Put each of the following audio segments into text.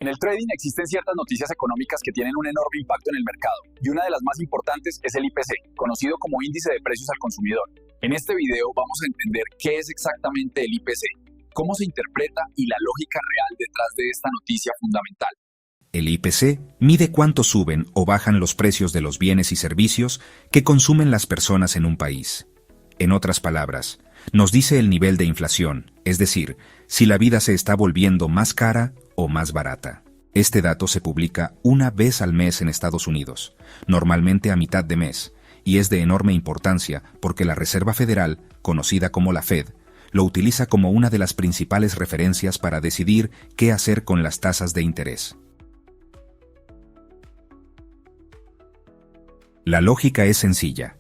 En el trading existen ciertas noticias económicas que tienen un enorme impacto en el mercado, y una de las más importantes es el IPC, conocido como Índice de Precios al Consumidor. En este video vamos a entender qué es exactamente el IPC, cómo se interpreta y la lógica real detrás de esta noticia fundamental. El IPC mide cuánto suben o bajan los precios de los bienes y servicios que consumen las personas en un país. En otras palabras, nos dice el nivel de inflación, es decir, si la vida se está volviendo más cara o más barata. Este dato se publica una vez al mes en Estados Unidos, normalmente a mitad de mes, y es de enorme importancia porque la Reserva Federal, conocida como la Fed, lo utiliza como una de las principales referencias para decidir qué hacer con las tasas de interés. La lógica es sencilla.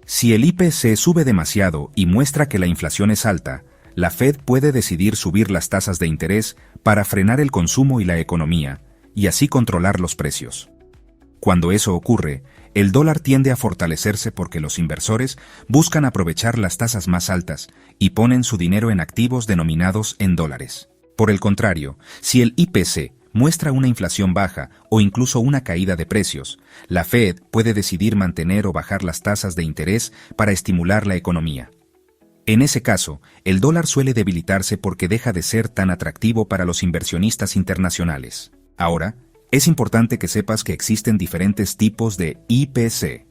Si el IPC sube demasiado y muestra que la inflación es alta, la Fed puede decidir subir las tasas de interés para frenar el consumo y la economía, y así controlar los precios. Cuando eso ocurre, el dólar tiende a fortalecerse porque los inversores buscan aprovechar las tasas más altas y ponen su dinero en activos denominados en dólares. Por el contrario, si el IPC muestra una inflación baja o incluso una caída de precios, la Fed puede decidir mantener o bajar las tasas de interés para estimular la economía. En ese caso, el dólar suele debilitarse porque deja de ser tan atractivo para los inversionistas internacionales. Ahora, es importante que sepas que existen diferentes tipos de IPC.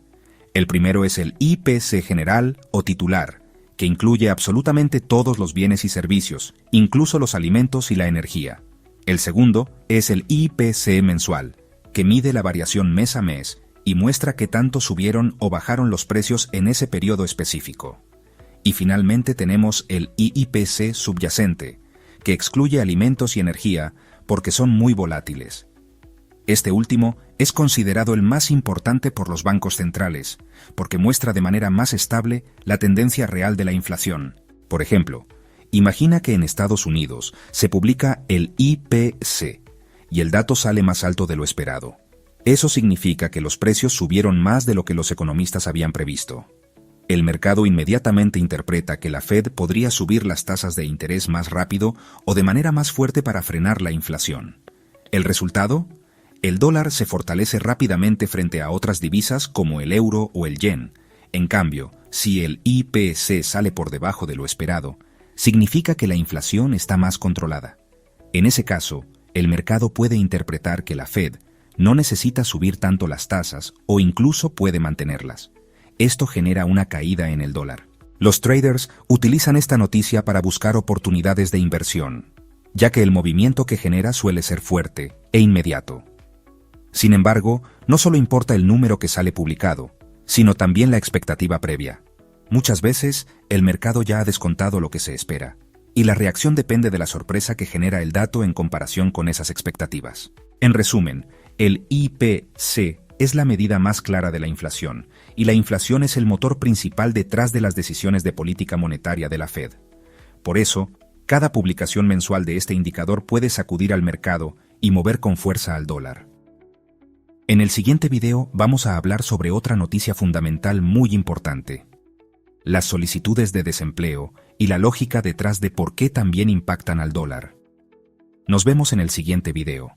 El primero es el IPC general o titular, que incluye absolutamente todos los bienes y servicios, incluso los alimentos y la energía. El segundo es el IPC mensual, que mide la variación mes a mes y muestra qué tanto subieron o bajaron los precios en ese periodo específico. Y finalmente tenemos el IPC subyacente, que excluye alimentos y energía porque son muy volátiles. Este último es considerado el más importante por los bancos centrales, porque muestra de manera más estable la tendencia real de la inflación. Por ejemplo, imagina que en Estados Unidos se publica el IPC y el dato sale más alto de lo esperado. Eso significa que los precios subieron más de lo que los economistas habían previsto. El mercado inmediatamente interpreta que la Fed podría subir las tasas de interés más rápido o de manera más fuerte para frenar la inflación. ¿El resultado? El dólar se fortalece rápidamente frente a otras divisas como el euro o el yen. En cambio, si el IPC sale por debajo de lo esperado, significa que la inflación está más controlada. En ese caso, el mercado puede interpretar que la Fed no necesita subir tanto las tasas o incluso puede mantenerlas. Esto genera una caída en el dólar. Los traders utilizan esta noticia para buscar oportunidades de inversión, ya que el movimiento que genera suele ser fuerte e inmediato. Sin embargo, no solo importa el número que sale publicado, sino también la expectativa previa. Muchas veces, el mercado ya ha descontado lo que se espera, y la reacción depende de la sorpresa que genera el dato en comparación con esas expectativas. En resumen, el IPC es la medida más clara de la inflación, y la inflación es el motor principal detrás de las decisiones de política monetaria de la Fed. Por eso, cada publicación mensual de este indicador puede sacudir al mercado y mover con fuerza al dólar. En el siguiente video vamos a hablar sobre otra noticia fundamental muy importante: las solicitudes de desempleo y la lógica detrás de por qué también impactan al dólar. Nos vemos en el siguiente video.